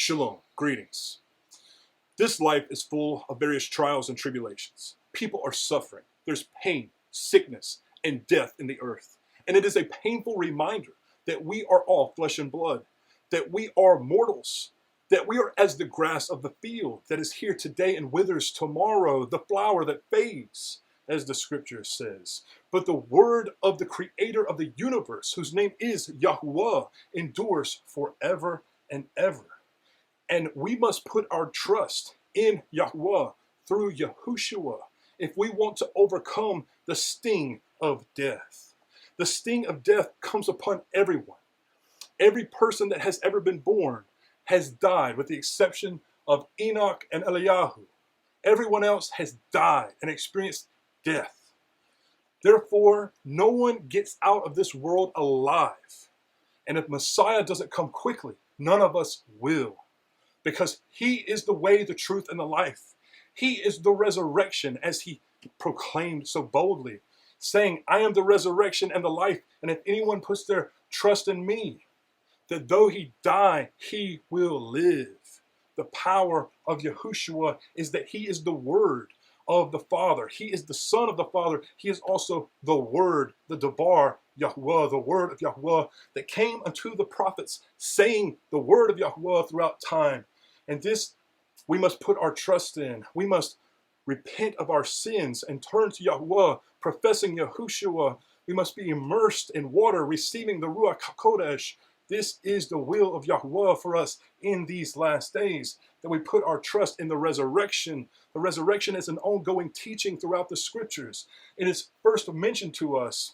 Shalom, greetings. This life is full of various trials and tribulations. People are suffering. There's pain, sickness, and death in the earth. And it is a painful reminder that we are all flesh and blood, that we are mortals, that we are as the grass of the field that is here today and withers tomorrow, the flower that fades, as the scripture says. But the word of the creator of the universe, whose name is YaHuWaH, endures forever and ever. And we must put our trust in YaHuWaH through Yahushua if we want to overcome the sting of death. The sting of death comes upon everyone. Every person that has ever been born has died, with the exception of Enoch and Eliyahu. Everyone else has died and experienced death. Therefore, no one gets out of this world alive. And if Messiah doesn't come quickly, none of us will. Because he is the way, the truth, and the life. He is the resurrection, as he proclaimed so boldly, saying, I am the resurrection and the life, and if anyone puts their trust in me, that though he die, he will live. The power of Yahushua is that he is the word of the Father. He is the Son of the Father. He is also the Word, the Debar, YaHuWaH, the word of YaHuWaH that came unto the prophets, saying the word of YaHuWaH throughout time. And this we must put our trust in. We must repent of our sins and turn to YaHuWaH, professing Yahushua. We must be immersed in water, receiving the Ruach HaKodesh. This is the will of YaHuWaH for us in these last days, that we put our trust in the resurrection. The resurrection is an ongoing teaching throughout the scriptures. It is first mentioned to us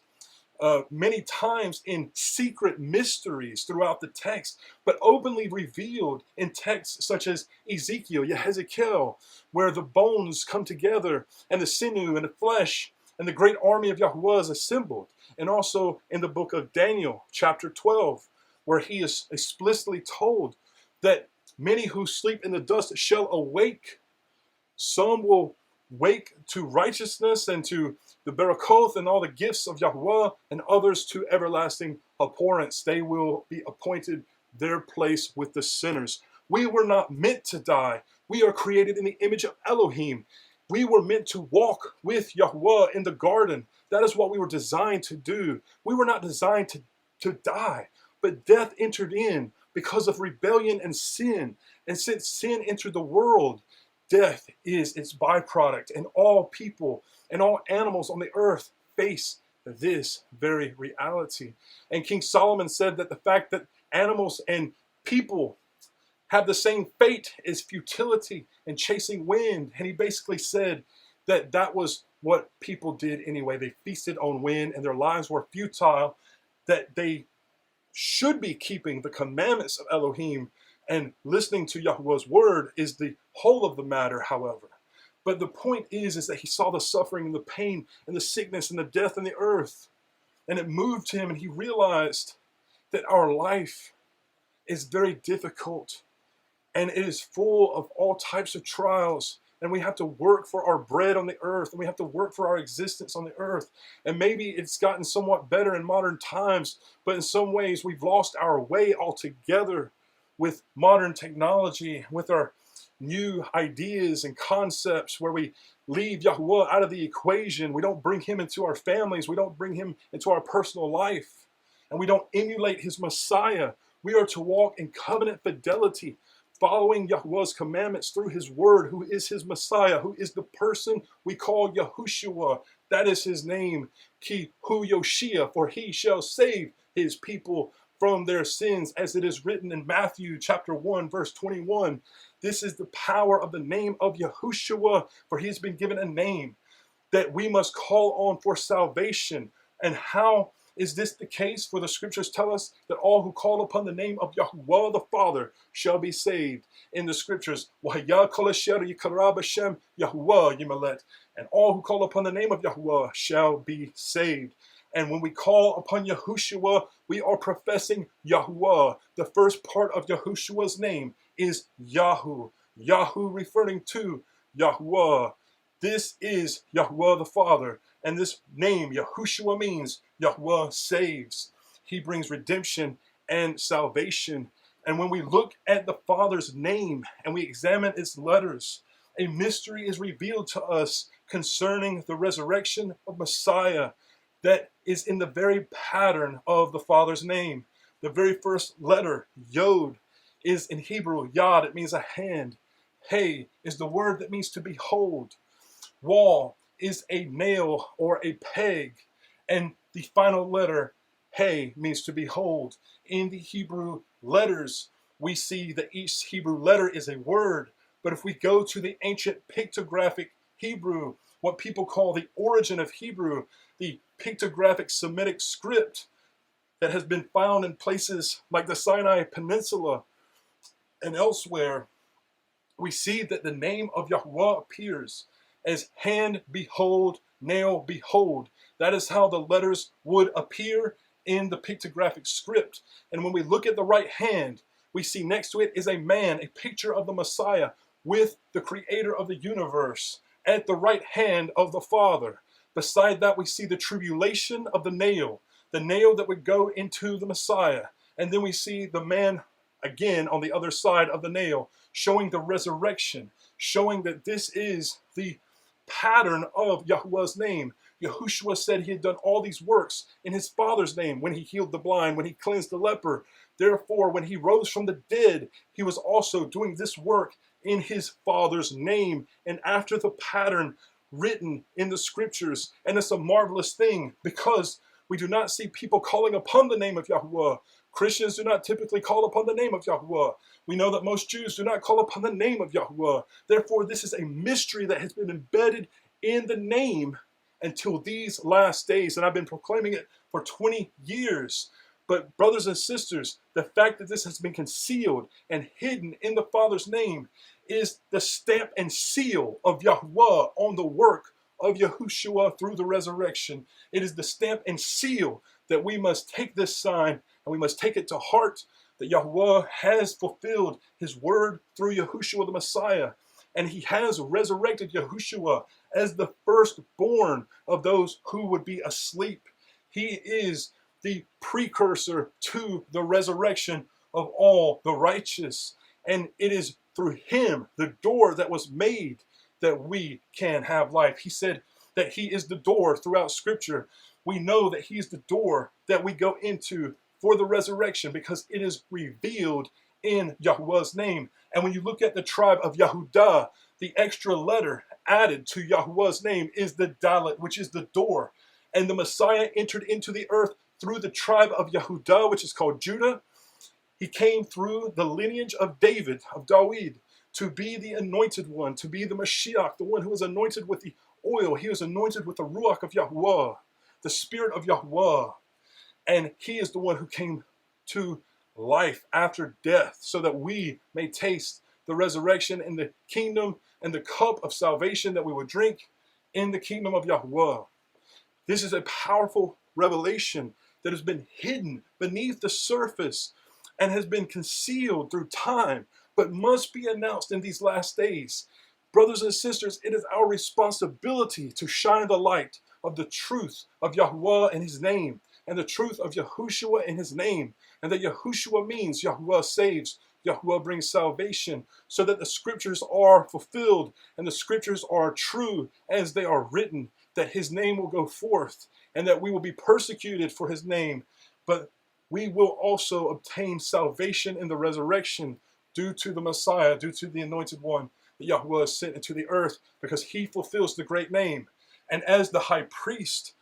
many times in secret mysteries throughout the text, but openly revealed in texts such as Ezekiel, Ezekiel, where the bones come together and the sinew and the flesh and the great army of YaHuWaH is assembled. And also in the book of Daniel, chapter 12, where he is explicitly told that many who sleep in the dust shall awake. Some will wake to righteousness and to the Barakoth and all the gifts of YaHuWaH, and others to everlasting abhorrence. They will be appointed their place with the sinners. We were not meant to die. We are created in the image of Elohim. We were meant to walk with YaHuWaH in the garden. That is what we were designed to do. We were not designed to die, but death entered in because of rebellion and sin. And since sin entered the world, death is its byproduct, and all people and all animals on the earth face this very reality. And King Solomon said that the fact that animals and people have the same fate is futility and chasing wind. And he basically said that that was what people did anyway. They feasted on wind and their lives were futile, that they should be keeping the commandments of Elohim, and listening to YaHuWaH's word is the whole of the matter, however. But the point is that he saw the suffering and the pain and the sickness and the death in the earth. And it moved him, and he realized that our life is very difficult. And it is full of all types of trials. And we have to work for our bread on the earth. And we have to work for our existence on the earth. And maybe it's gotten somewhat better in modern times. But in some ways, we've lost our way altogether with modern technology, with our new ideas and concepts, where we leave YaHuWaH out of the equation. We don't bring him into our families. We don't bring him into our personal life. And we don't emulate his Messiah. We are to walk in covenant fidelity, following YaHuWaH's commandments through his word, who is his Messiah, who is the person we call Yahushua. That is his name, Ki Hu Yoshia, for he shall save his people from their sins, as it is written in Matthew chapter 1, verse 21. This is the power of the name of Yahushua, for he has been given a name that we must call on for salvation. And how is this the case? For the scriptures tell us that all who call upon the name of YaHuWaH the Father shall be saved. In the scriptures, YaHuWaH, and all who call upon the name of YaHuWaH shall be saved. And when we call upon Yahushua, we are professing YaHuWaH. The first part of Yahushua's name is Yahu. Yahu referring to YaHuWaH. This is YaHuWaH the Father. And this name, Yahushua, means YaHuWaH saves. He brings redemption and salvation. And when we look at the Father's name and we examine its letters, a mystery is revealed to us concerning the resurrection of Messiah that is in the very pattern of the Father's name. The very first letter, Yod, is in Hebrew, Yad, it means a hand. Hey is the word that means to behold. Wall is a nail or a peg. And the final letter, Hey, means to behold. In the Hebrew letters, we see that each Hebrew letter is a word. But if we go to the ancient pictographic Hebrew, what people call the origin of Hebrew, the pictographic Semitic script that has been found in places like the Sinai Peninsula and elsewhere, we see that the name of YaHuWaH appears as hand, behold, nail, behold. That is how the letters would appear in the pictographic script. And when we look at the right hand, we see next to it is a man, a picture of the Messiah with the creator of the universe at the right hand of the Father. Beside that, we see the tribulation of the nail that would go into the Messiah. And then we see the man again on the other side of the nail, showing the resurrection, showing that this is the pattern of YaHuWaH's name. Yahushua said he had done all these works in his Father's name when he healed the blind, when he cleansed the leper. Therefore, when he rose from the dead, he was also doing this work in his Father's name and after the pattern written in the scriptures. And it's a marvelous thing because we do not see people calling upon the name of YaHuWaH. Christians do not typically call upon the name of YaHuWaH. We know that most Jews do not call upon the name of YaHuWaH. Therefore, this is a mystery that has been embedded in the name until these last days. And I've been proclaiming it for 20 years. But brothers and sisters, the fact that this has been concealed and hidden in the Father's name is the stamp and seal of YaHuWaH on the work of Yahushua through the resurrection. It is the stamp and seal that we must take this sign and we must take it to heart that YaHuWaH has fulfilled his word through Yahushua the Messiah. And he has resurrected Yahushua as the firstborn of those who would be asleep. He is the precursor to the resurrection of all the righteous. And it is through him, the door that was made, that we can have life. He said that he is the door throughout Scripture. We know that he is the door that we go into for the resurrection because it is revealed in YaHuWaH's name. And when you look at the tribe of Yehudah, the extra letter added to YaHuWaH's name is the Dalet, which is the door. And the Messiah entered into the earth through the tribe of Yehudah, which is called Judah. He came through the lineage of David, of Dawid, to be the anointed one, to be the Mashiach, the one who was anointed with the oil. He was anointed with the Ruach of YaHuWaH, the Spirit of YaHuWaH. And he is the one who came to life after death so that we may taste the resurrection and the kingdom and the cup of salvation that we would drink in the kingdom of YaHuWaH. This is a powerful revelation that has been hidden beneath the surface and has been concealed through time, but must be announced in these last days. Brothers and sisters, it is our responsibility to shine the light of the truth of YaHuWaH and his name, and the truth of Yahushua in his name, and that Yahushua means YaHuWaH saves, YaHuWaH brings salvation, so that the scriptures are fulfilled and the scriptures are true as they are written, that his name will go forth and that we will be persecuted for his name, but we will also obtain salvation in the resurrection due to the Messiah, due to the anointed one that YaHuWaH has sent into the earth, because he fulfills the great name. And as the high priest,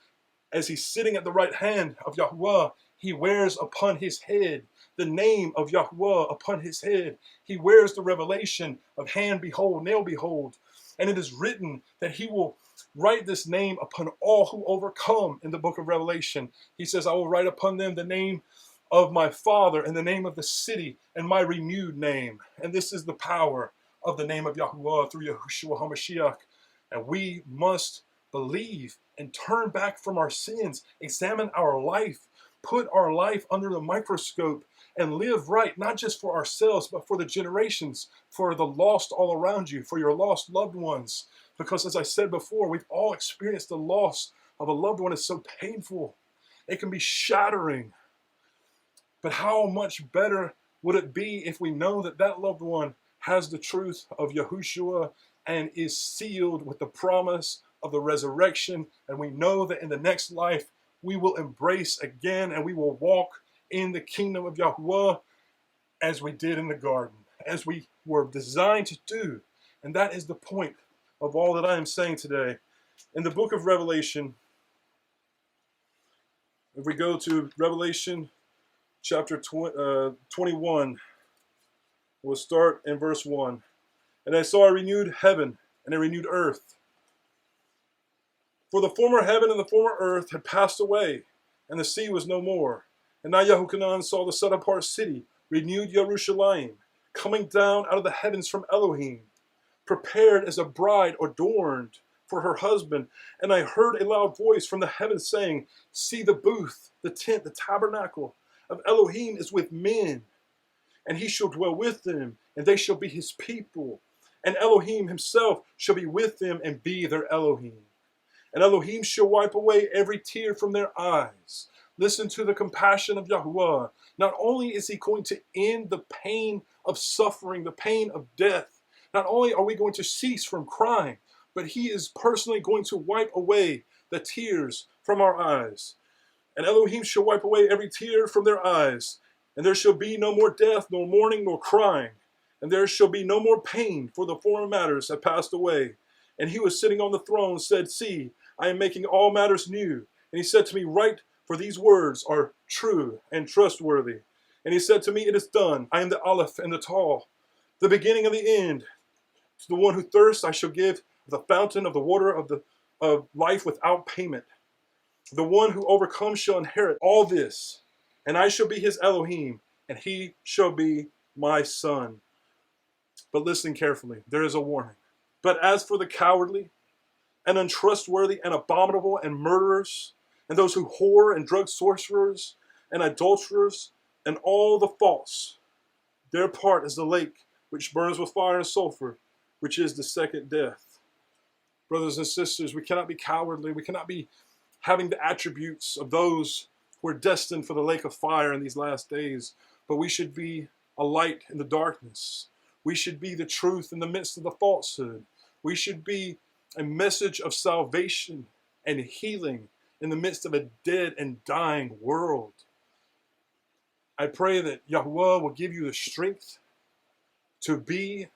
as he's sitting at the right hand of YaHuWaH, he wears upon his head the name of YaHuWaH upon his head. He wears the revelation of hand behold, nail behold. And it is written that he will write this name upon all who overcome in the book of Revelation. He says, I will write upon them the name of my Father and the name of the city and my renewed name. And this is the power of the name of YaHuWaH through Yahushua HaMashiach. And we must believe and turn back from our sins, examine our life, put our life under the microscope, and live right, not just for ourselves, but for the generations, for the lost all around you, for your lost loved ones. Because as I said before, we've all experienced the loss of a loved one. It's so painful. It can be shattering. But how much better would it be if we know that that loved one has the truth of Yahushua and is sealed with the promise of the resurrection, and we know that in the next life we will embrace again and we will walk in the kingdom of YaHuWaH as we did in the garden, as we were designed to do. And that is the point of all that I am saying today. In the book of Revelation, if we go to Revelation chapter 21, we'll start in verse 1. And I saw a renewed heaven and a renewed earth. For the former heaven and the former earth had passed away, and the sea was no more. And now YaHuWaH saw the set-apart city, renewed Jerusalem, coming down out of the heavens from Elohim, prepared as a bride adorned for her husband. And I heard a loud voice from the heavens saying, see, the booth, the tent, the tabernacle of Elohim is with men, and he shall dwell with them, and they shall be his people. And Elohim himself shall be with them and be their Elohim. And Elohim shall wipe away every tear from their eyes. Listen to the compassion of YaHuWaH. Not only is he going to end the pain of suffering, the pain of death, not only are we going to cease from crying, but he is personally going to wipe away the tears from our eyes. And Elohim shall wipe away every tear from their eyes. And there shall be no more death, nor mourning, nor crying. And there shall be no more pain, for the former matters have passed away. And he was sitting on the throne said, see, I am making all matters new. And he said to me, write, for these words are true and trustworthy. And he said to me, it is done. I am the Aleph and the Tav, the beginning and the end. To the one who thirsts, I shall give the fountain of the water of life without payment. The one who overcomes shall inherit all this, and I shall be his Elohim, and he shall be my son. But listen carefully, there is a warning. But as for the cowardly and untrustworthy and abominable and murderers, and those who whore and drug sorcerers and adulterers and all the false, their part is the lake which burns with fire and sulfur, which is the second death. Brothers and sisters, we cannot be cowardly. We cannot be having the attributes of those who are destined for the lake of fire in these last days, but we should be a light in the darkness. We should be the truth in the midst of the falsehood. We should be a message of salvation and healing in the midst of a dead and dying world. I pray that YaHuWaH will give you the strength to be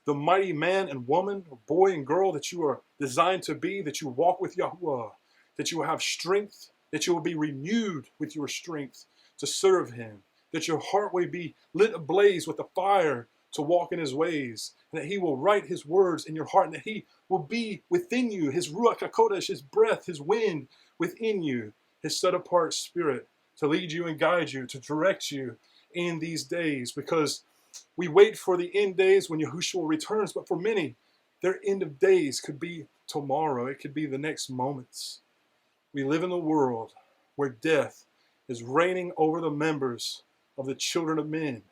the mighty man and woman, or boy and girl that you are designed to be, that you walk with YaHuWaH, that you will have strength, that you will be renewed with your strength to serve him, that your heart will be lit ablaze with the fire to walk in his ways, and that he will write his words in your heart, and that he will be within you, his Ruach HaKodesh, his breath, his wind within you, his set-apart spirit to lead you and guide you, to direct you in these days, because we wait for the end days when Yahushua returns, but for many, their end of days could be tomorrow. It could be the next moments. We live in a world where death is reigning over the members of the children of men.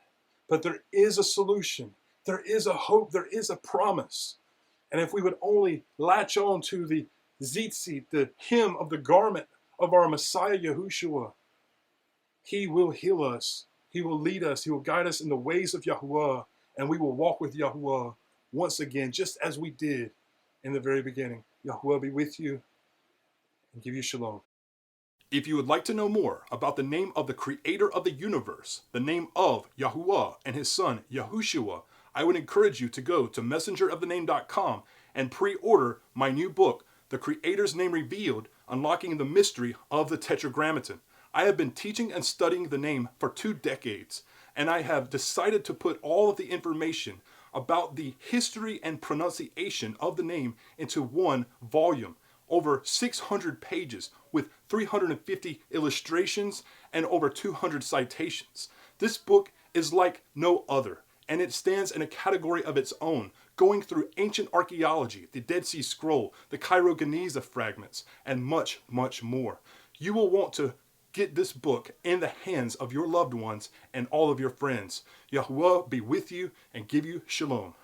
But there is a solution. There is a hope. There is a promise. And if we would only latch on to the tzitzit, the hem of the garment of our Messiah Yahushua, he will heal us. He will lead us. He will guide us in the ways of YaHuWaH, and we will walk with YaHuWaH once again, just as we did in the very beginning. YaHuWaH be with you and give you shalom. If you would like to know more about the name of the creator of the universe, the name of YaHuWaH and his son Yahushua, I would encourage you to go to messengerofthename.com and pre-order my new book, The Creator's Name Revealed, Unlocking the Mystery of the Tetragrammaton. I have been teaching and studying the name for 2 decades, and I have decided to put all of the information about the history and pronunciation of the name into one volume, over 600 pages with 350 illustrations and over 200 citations. This book is like no other, and it stands in a category of its own, going through ancient archaeology, the Dead Sea Scroll, the Cairo-Geniza fragments, and much, much more. You will want to get this book in the hands of your loved ones and all of your friends. YaHuWaH be with you and give you shalom.